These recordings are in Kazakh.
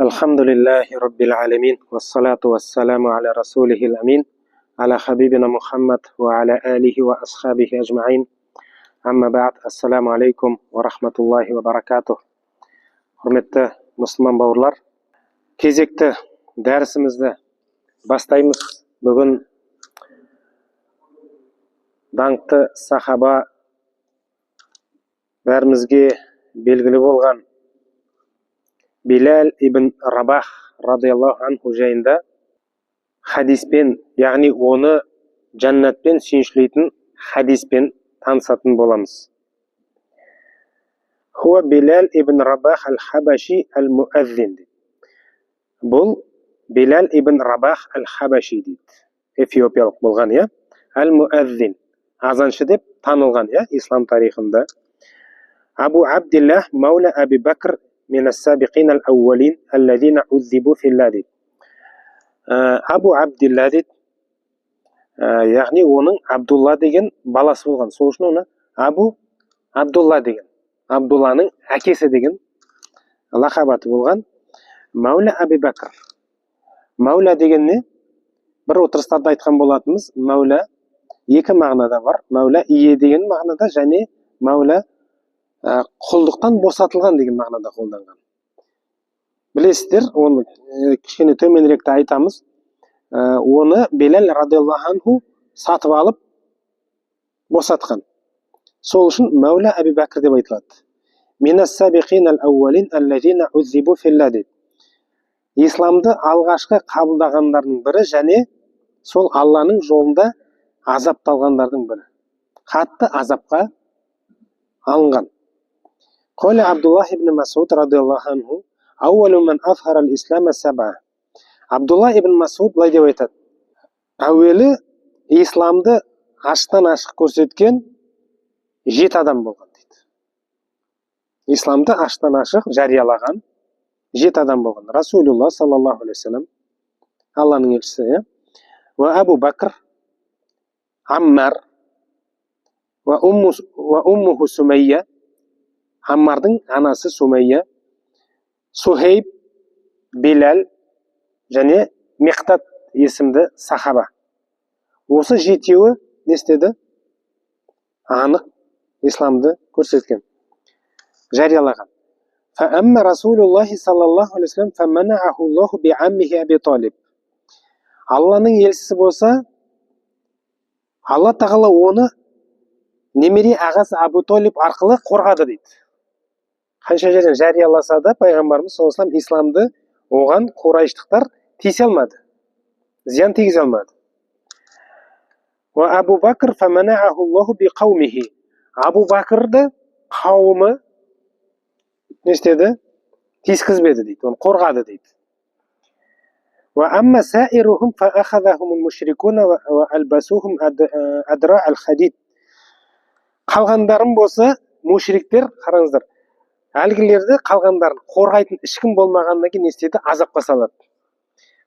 الحمد لله رب العالمين والصلاة والسلام على رسوله الأمين على حبيبنا محمد وعلى آله وأصحابه أجمعين أما بعد السلام عليكم ورحمة الله وبركاته. Құрметті мұсылман бауырлар, кезекті дәрісімізді бастаймыз. Бүгін даңқты сахаба, бәрімізге белгілі болған Билал ибн Рабах радиаллаху анху жайында хадиспен, яғни оны жәннатпен сүйіншілейтін хадиспен танысатын боламыз. Хуа Билал ибн Рабах ал-Хабаши ал-Муаззин. Бұл Билал ибн Рабах ал-Хабаши дейді. Эфиопиялық болған, я? Ал-Муаззин. Азаншы деп танылған, я? Ислам тарихында. Абу Абдиллах Маула Аби Бакр من السابقين الأولين الذين عذبوا في الله. Абу Абдилла дейді, яғни оның Абдулла деген баласы болған. Сол үшін оны Абу Абдулла деген, Абдулланың әкесі деген лақабаты болған. Маула Аби Бакр. Маула деген не? Бір отырыстарда айтқан болатынымыз, Маула екі мағынада бар. Маула ие деген мағынада, және Маула құлдықтан босатылған деген мағынада қолданған. Білесіздер, оны кішкене төменіректе айтамыз. Оны Билал радиаллаху анху сатып алып босатқан. Сол үшін Маула Аби Бакр деп айтылады. Минас-сабиқин ал-аувалин аллазина уззибу филла дейді. Исламды алғашқы қабылдағандардың бірі, және сол Алланың жолында азапталғандардың бірі. Қатты азапқа алынған. قال عبد الله بن مسعود رضي الله عنه أول من أظهر الإسلام السبعة. Абдулла ибн Масуд былай деп айтады: әуелі исламды аштан ашық көрсеткен 7 адам болған дейді. Исламды аштан ашық жариялаған 7 адам болған. Расулулла саллаллаху алейхи вассалам, Алланың елшісі, ва Абу Бакр, Аммар, ва уммуху Сумайя, Аммардың анасы Сумайя, Сухейб, Билал және Миқтат есімді сахаба. Осы 7-еуі не істеді? Анық исламды көрсеткен, жариялаған. Фаамма Расулуллахи саллаллаху алейхи вассалам фаманаху Аллаху биаммихи Аби Талиб. Алланың елшісі болса, Алла тағала оны немере ағасы Абу Талиб арқылы қорғады дейді. Қанша жерден жарияласа да, пайғамбарымыз саллаллаху алейхи вассалам исламды оған құрайыштықтар тиісе алмады, зиян тигізе алмады. Ва Абу Бакр фаманаху Аллаху би қаумихи. Абу Бакрды қауымы не істеді? Тискізбеді дейді, оны қорғады дейді. Ва амма саирухум фаахадахумул мушрикуна ва албасухум адра ал-хадид. Қалғандарым болса, мушриктер, қараңыздар, әлгілерді қалғандарын қорғайтын ешкім болмағаннан кейін не істеді? Азапқа салады.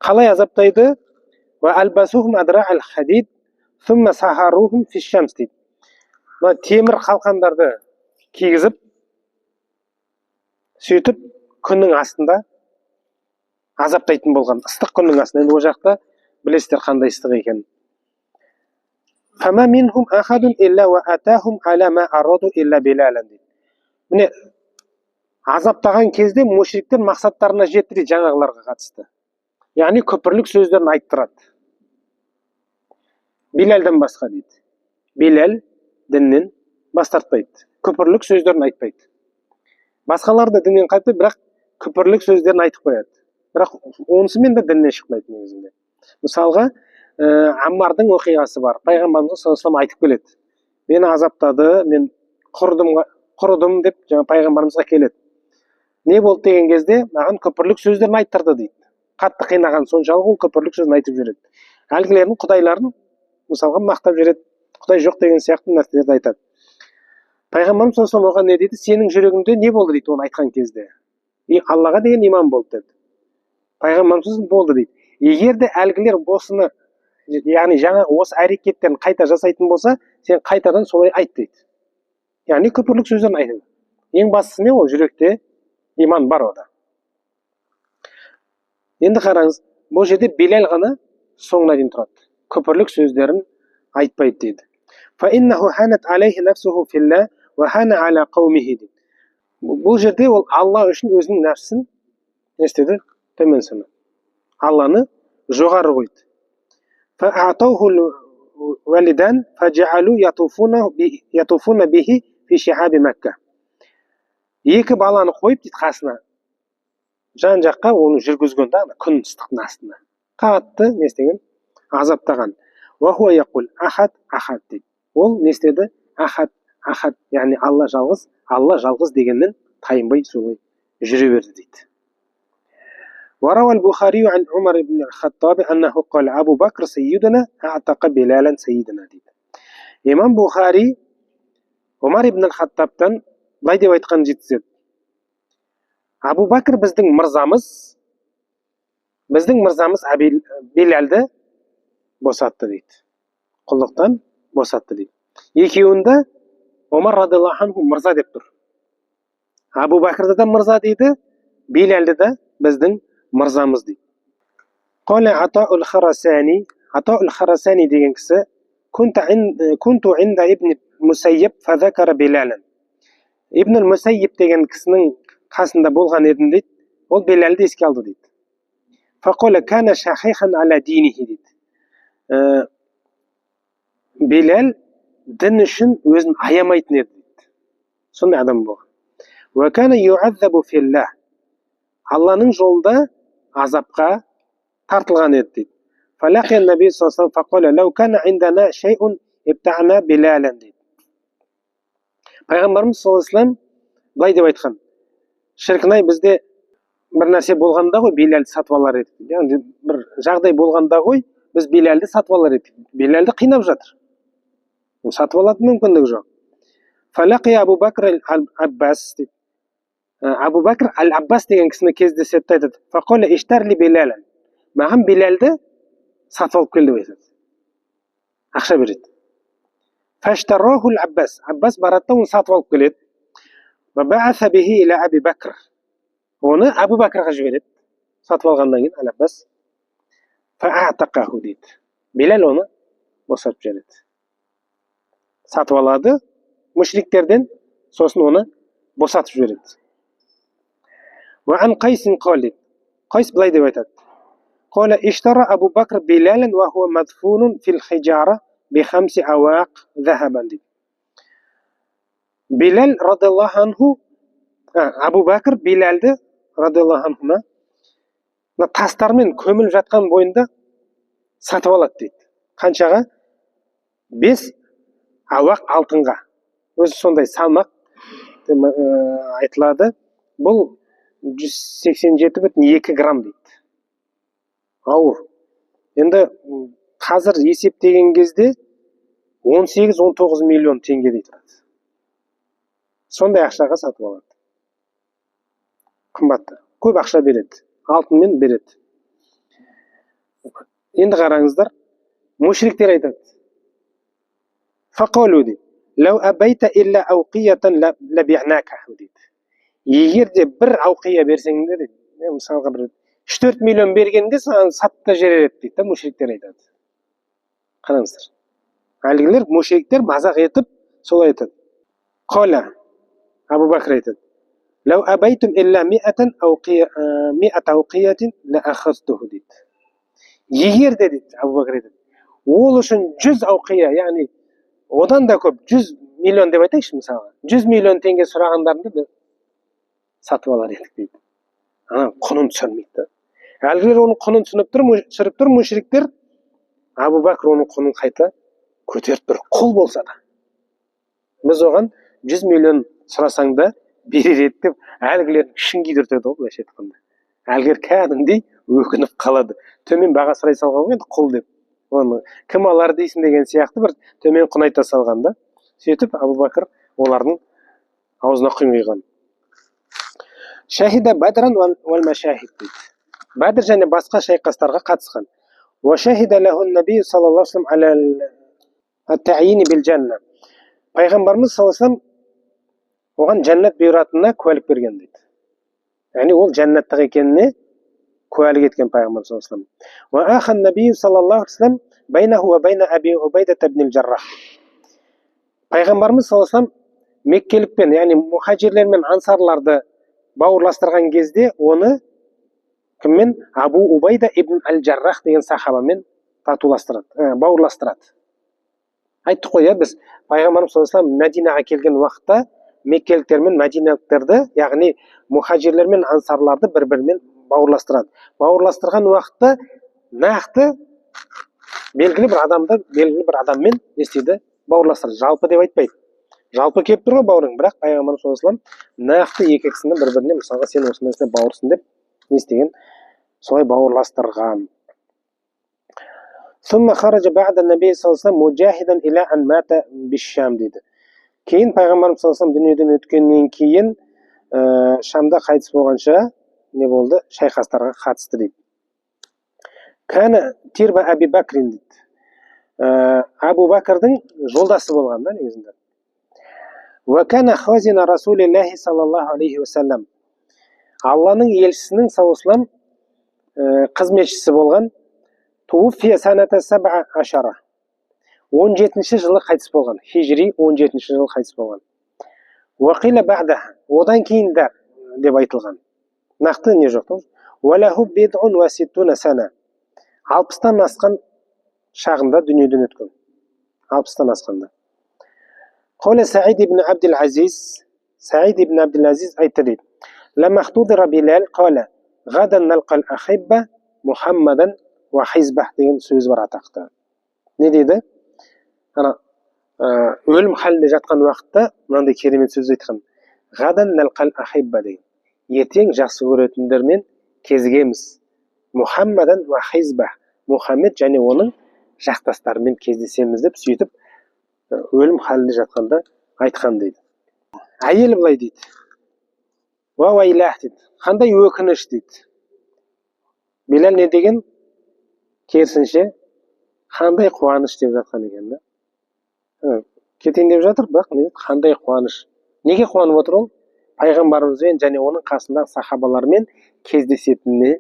Қалай азаптайды? Ва албасухум адра ал-хадид сумма сахарухум фиш-шамс дейді. Темір қалқандарды кигізіп, сөйтіп күннің астында азаптайтын болған. Ыстық күннің астында. Енді ол жақта білесіздер қандай ыстық екенін. Фама минхум ахадун илля ва атахум ала ма араду илля Билалан дейді. Міне, азаптаған кезде мушриктер мақсаттарына жетті дейді, жаңағыларға қатысты. Яғни күпірлік сөздерін айттырады. Билалдан басқа дейді. Билал діннен бас тартпайды. Күпірлік сөздерін айтпайды. Басқалар да діннен қайтпайды, бірақ күпірлік сөздерін айтып қояды. Бірақ онысымен де діннен шықпайды негізінде. Мысалға, Аммардың оқиғасы бар. Пайғамбарымыз саллаллаху алейхи вассалам айтып келеді. Мені азаптады, мен құрыдым деп жаңа пайғамбарымызға келеді. Не болды деген кезде, маған күпірлік сөздерін айттырды дейді. Қатты қинаған соншалық ол күпірлік сөзін айтып жүреді. Әлгілердің құдайларын мысалға мақтап жүреді. Құдай жоқ деген сияқты нәрселерді айтады. Пайғамбарымыз саллаллаху алейхи вассалам оған не дейді? Сенің жүрегіңде не болды дейді оны айтқан кезде? Аллаға деген иман болды деді. Пайғамбарымыз болды дейді. Егер де әлгілер осыны, яғни жаңа осы әрекеттерін қайта жасайтын болса, сен қайтадан солай айт дейді. Яғни күпірлік сөздерін айтады. Ең бастысы не? Ол жүректе иман бар ода. Енді қараңыз, бұл жерде Билал ғана соңына дейін тұрады. Көпірлік сөздерін айтпайды дейді. فَإِنَّهُ حَانَتْ عَلَيْهِ نَفْسُهُ فِي اللَّهِ وَحَانَ عَلَى قَوْمِهِ дейді. Бұл жерде ол Алла үшін өзінің нәпсін не істеді? Төмен санады. Алланы жоғары қойды. فَأَعْطَوْهُ الْوَلِدَانِ فَجَعَلُوا يَطُوفُونَ بِهِ فِي شِعَابِ مَكَّةِ. Екі баланы қойып дейді қасына. Жан жаққа оны жүргізген да, күн ыстықтың астына. Қатты не істеген? Азаптаған. وَهُوَ يَقُولُ أَحَدْ أَحَدْ дейді. Ол не істеді? Ахад, ахад, яғни Алла жалғыз дегеннен тайынбай солай жүре берді дейді. وروى البخاري عن عمر بن الخطاب أنه قال أبو بكر سيدنا أعتق بلالا سيدنا дейді. Имам Бухари Умар ибн al-Хаттабтан былай деп айтқан жеткізеді. Абу Бәкір біздің мырзамыз Билалды босатты дейді. Құлдықтан босатты дейді. Екеуінде Омар радиаллаху анху мырза деп тұр. Абу Бәкірді де мырза дейді, Билалды да біздің мырзамыз дейді. Қала Атаул Харасани деген кісі күнту инда ибн Мусаййиб фазакара Билалан. Ибн Мусаййиб деген кісінің қасында болған едім дейді. Ол Билалды еске алды дейді. Фақола кана шахихан аля динихи дейді. Билал дін үшін өзін аямайтын еді дейді. Сондай адам болған. Ва кана юаззабу филлах. Алланың жолында азапқа тартылған еді дейді. Фалақия наби саллаллаху алейхи ва саллям фақола лау кана индана шайун ибтана Билалан дейді. Пайғамбарымыз саллаллаху алейхи ва саллям былай деп айтқан. Шіркін-ай, бізде бір нәрсе болғанда ғой Билалды сатып алар едік. Яғни бір жағдай болғанда ғой біз Билалды сатып алар едік. Билалды қинап жатыр. Сатып алатын мүмкіндігі жоқ. Фалақия Абу Бәкр аль-Аббас дейді. Абу Бәкр аль-Аббас деген кісіні кездеседі айтады. Фақола иштарли Билалан. Маған Билалды сатып алып келді деп айтады. Ақша береді. Фаштараху аль-Аббас. Аббас барады да оны сатып алып келеді. Ва баъаса бихи иля Аби Бәкр. Оны Абу Бәкірға жібереді. Сатып алғаннан кейін аль-Аббас. Фаъатақаху дейді. Билал оны босатып жібереді. Сатып алады мушриктерден, сосын оны босатып жібереді. Ва ан Қайсин қали. Қайс былай деп айтады. Қала иштара Абу Бәкр Билалан ва хуа мадфунун фил хижара би хамси ауақ захабан дейді. Билал радиаллаху анху, Абу Бәкір Билалды радиаллаху анхуна тастармен көміліп жатқан бойында сатып алады дейді. Қаншаға? 5 ауақ алтынға. Өзі сондай салмақ айтылады. Бұл 187,2 грамм дейді. Ауыр. Енді қазір есептеген кезде 18-19 миллион теңге дейді. Сондай ақшаға сатып алады. Қымбатты. Көп ақша береді. Алтынмен береді. Енді қараңыздар. Мушриктер айтады. Фақалу дейді. Лау абайта илля ауқиятан лаби'накаху дейді. Егер де бір ауқия берсеңдер дейді. Мысалға бір 3-4 миллион бергенде саған сатып та жібереді дейді. Мушриктер айтады. Қараңыздар. Әлгілер мушриктер мазақ етіп солай айтады. Қала Абу Бәкір айтады. Лау абайтум илля 100 ауқиятин ла ахастуху дейді. Егер де дейді Абу Бәкір айтады. Ол үшін 100 ауқия, яғни одан да көп, 100 миллион деп айтайықшы мысалға. 100 миллион теңге сұрағандарында сатып алар едік дейді. Ана құнын түсірмейді. Әлгілер оның құнын түсіріп тұр, мушриктер. Абу Бәкір оның құнын қайта көтеріп тұр. Құл болса да. Біз оған 100 миллион сұрасаң да берер еді деп әлгілердің ішін күйдіртеді ғой, былайша айтқанда. Әлгілер кәдімгідей өкініп қалады. Төмен баға сұрай салған ғой енді құл деп. Оны кім алар дейсің деген сияқты бір төмен құн айта салғанда, сөйтіп Абу Бәкір олардың аузына құйын құйған. Шахида Бадран вал машахид дейді. Бадр және басқа шайқастарға қатысқан. Ва шахида лаху наби саллаллаху алейхи ва саллям ат-таъйин бил жанна. Пайғамбарымыз саллаллаху алейхи ва саллям оған жәннат бұйыратынына куәлік берген дейді. Яғни ол жәннаттық екеніне куәлік еткен пайғамбар саллаллаху алейхи вассалам. Ва ахан набий саллаллаху алейхи вассалам байнаху ва байна аби убайда ибн жаррах. Пайғамбарымыз саллаллаху алейхи вассалам меккелікпен, яғни мұхаджирлер мен ансарларды бауырластырған кезде оны кіммен? Абу Убайда ибн аль-Жаррах деген сахабамен бауырластырады. Айттық қой, біз пайғамбарымыз саллаллаху алейхи вассалам Мәдинаға келген уақытта меккеліктер мен мәдиналіктерді, яғни мұхаджирлер мен ансарларды бір-бірімен бауырластырады. Бауырластырған уақытта нақты белгілі бір адаммен не істейді? Бауырластырады. Жалпы деп айтпайды. Жалпы келіп тұр ғой бауырың, бірақ пайғамбарымыз саллаллаху алейхи вассалам нақты екі кісіні бір-біріне, мысалға сен осындайсына бауырсың деп не істеген? Солай бауырластырған. ثم خرج بعد النبي صلى الله عليه وسلم مجاهدا إلى أن مات بالشام дейді. Кейін пайғамбарымыз саллаллаху алейхи вассалам дүниеден өткеннен кейін Шамда қайтыс болғанша не болды? Шайқастарға қатысты дейді. Кәні тирба Аби Бәкрин дейді. Абу Бәкірдің жолдасы болған да негізінде. Ва кәні хазина Расулиллахи саллаллаху алейхи вассалам. Алланың елшісінің саллаллаху алейхи вассалам қызметшісі болған. Туфия саната 17. 17-ші жылы қайтыс болған. Хижри 17-ші жылы қайтыс болған. Уақила бәғда. Одан кейін де деп айтылған. Нақты не жоқ. Уалаху бидун ва ситтуна сана. 60-тан асқан шағында дүниеден өткен. 60-тан асқанда. Қола Саид ибн Абдул Азиз. Саид ибн Абдул Азиз айтты дейді. Лама хтудира Билал қола. Ғадан налқал ахибба Мухаммадан ва хизбах деген сөз бар атақты. Не дейді? Өлім халінде жатқан уақытта мынандай керемет сөз айтқан. Ғадан налқал ахибба деген. Ертең жақсы көретіндермен кезігеміз. Мухаммадан ва хизбах. Мұхаммед және оның жақтастарымен кездесеміз деп сөйтіп өлім халінде жатқанда айтқан дейді. Әйелі былай дейді. Ва вайлах дейді. Қандай өкініш дейді. Билал не деген? Керісінше қандай қуаныш деп жатқан екен да. Кетейін деп жатыр, бірақ қандай қуаныш. Неге қуанып отыр ол? Пайғамбарымызбен және оның қасындағы сахабалармен кездесетініне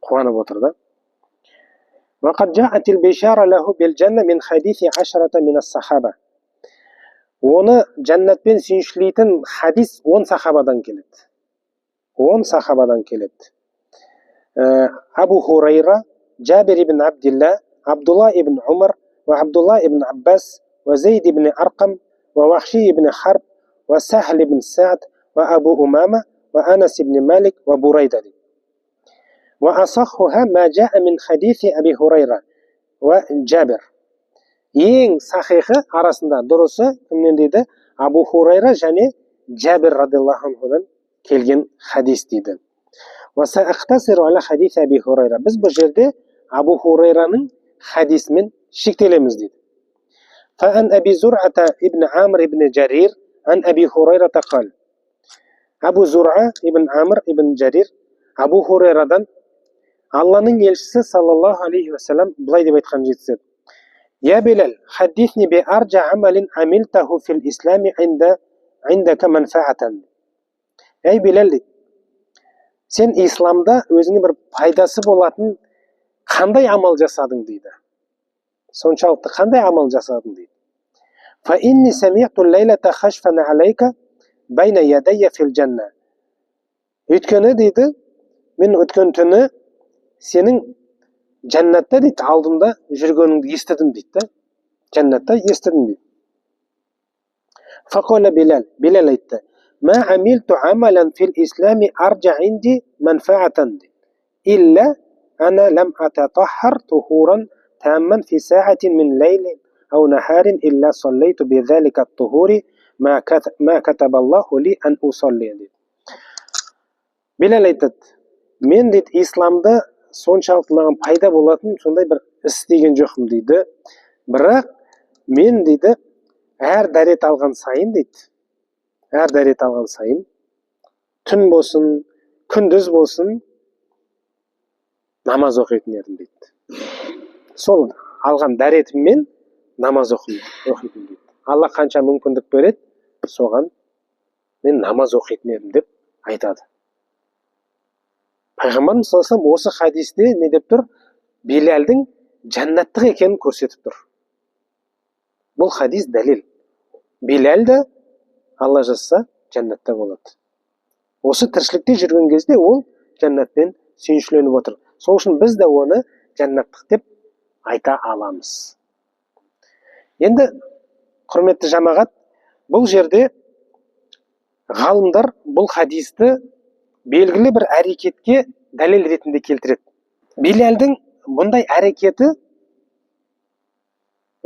қуанып отыр да. وقد جاءت البشارة له بالجنة من حديث 10 من الصحابة. Оны жәннатпен сүйіншілейтін хадис 10 сахабадан келеді. 10 сахабадан келеді. Абу Хурайра, Джабир ибн Абдилла, Абдулла ибн Умар, ва Абдулла ибн Аббас, ва Зейд ибн Арқам, ва Вахши ибн Харб, ва Сахл ибн Саад, ва Абу Умама, ва Анас ибн Малик, ва Бурайда. وأصحها ما جاء من حديث أبي هريرة وجابر. Ең сахихы арасында дұрысы кімнен дейді? Абу Хурайра және Джабир радиллаху анхудан келген хадис дейді. وسأختصر على حديث أبي هريرة. Біз бұл жерде Абу Хурайраның хадисімен шектелеміз дейді. فأن أبي زرعة ابن عامر ابن جرير عن أبي هريرة قال. Абу Зур'a ибн Амр ибн Жарир Абу Хурайрадан Алланың елшісі саллаллаху алейхи вассалам былай деп айтқан жетсі. Я Билал, хаддисни би арджа амалин амилтаху фил ислами индака манфаатан. Ей Билал дейді, сен исламда өзіңе бір пайдасы болатын қандай амал жасадың дейді. Соншалықты қандай амал жасадың дейді. Фа инни сами'ту лейлата хашфана алейка байна ядайя фил джанна. Өйткені дейді, мен өткен түні сенің жәннатта дейді алдымда жүргеніңді естідім дейді. Жәннатта естідім дейді. Фақола Билал, Билал айтты. Ма амилту амалан фил ислами арджа инди манфаатан. Илля ана лам ататаххар тухуран тамман фи саатин мин лейлин ау нахарин илля саллайту би залика тухури ма катабаллаху ли ан усалли. Билал айтады. Мен дейді исламда соншалықты маған пайда болатын сондай бір іс деген жоқпын дейді. Бірақ мен дейді әр дәрет алған сайын дейді. Әр дәрет алған сайын түн болсын, күндіз болсын намаз оқитын едім дейді. Сол алған дәретіммен намаз оқитын дейді. Алла қанша мүмкіндік береді, соған мен намаз оқитын едім деп айтады. Пайғамбарымыз саллаллаху алейхи осы хадисте не деп тұр? Биләлдің жәннаттық екенін көрсетіп тұр. Бұл хадис дәлел. Биләл де Алла жазса жәннатта болады. Осы тіршілікте жүрген кезде ол жәннатпен сүйіншіленіп отыр. Сол үшін біз де оны жәннаттық деп айта аламыз. Енді құрметті жамағат, бұл жерде ғалымдар бұл хадисті белгілі бір әрекетке дәлел ретінде келтіреді. Биләлдің бұндай әрекеті,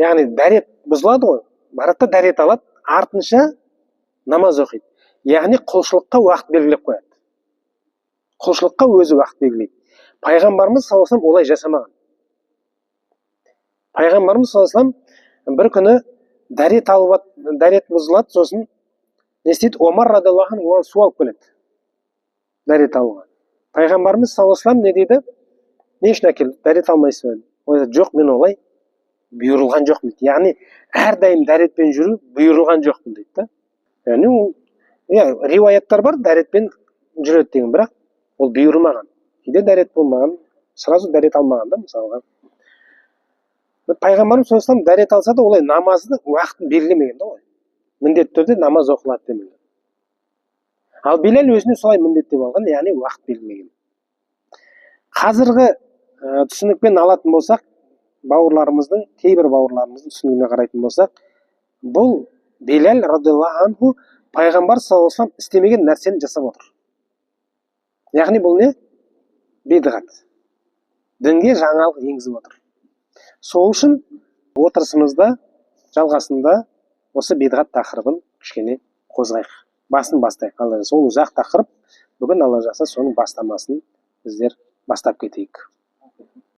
яғни дәрет бұзылады ғой, барады да дәрет алады, артынша намаз оқиды. Яғни құлшылыққа уақыт белгілеп қояды. Құлшылыққа өзі уақыт белгілейді. Пайғамбарымыз саллаллаху алейхи олай жасамаған. Пайғамбарымыз саллаллаху алейхи бір күні дәрет бұзылады, сосын не істейді? Омар радиаллаху анху су алып келеді дәрет алуға. Пайғамбарымыз саллаллаху алейхи не дейді? Не үшін әкелді? Дәрет алмайсың ба? Жоқ, мен олай бұйырылған жоқпын дейді. Яғни әрдайым дәретпен жүру бұйырылған жоқпын дейді да. Яғни риуаяттар бар, дәретпен жүреді деген, бірақ ол бұйырмаған. Кейде дәрет болмаған, сразу дәрет алмаған да, мысалға. Пайғамбарымыз саллаллаху алейхи дәрет алса да олай намазды уақытын белгілемеген да, міндетті түрде намаз оқылады демеген. Ал Биләл өзіне солай міндеттеп алған, яғни уақыт белгілеген. Қазіргі түсінікпен алатын болсақ, кейбір бауырларымыздың түсінігіне қарайтын болсақ, бұл Биләл радиаллаху анху пайғамбар саллаллаху алейхи вассалам істемеген нәрсені жасап отыр. Яғни бұл не? Бидғат. Дінге жаңалық енгізіп отыр. Сол үшін отырысымызда жалғасында осы бидғат тақырыбын кішкене қозғайық. Басын бастайық. Сол ұзақ тақырып, бүгін Алла жазса соның бастамасын біздер бастап кетейік.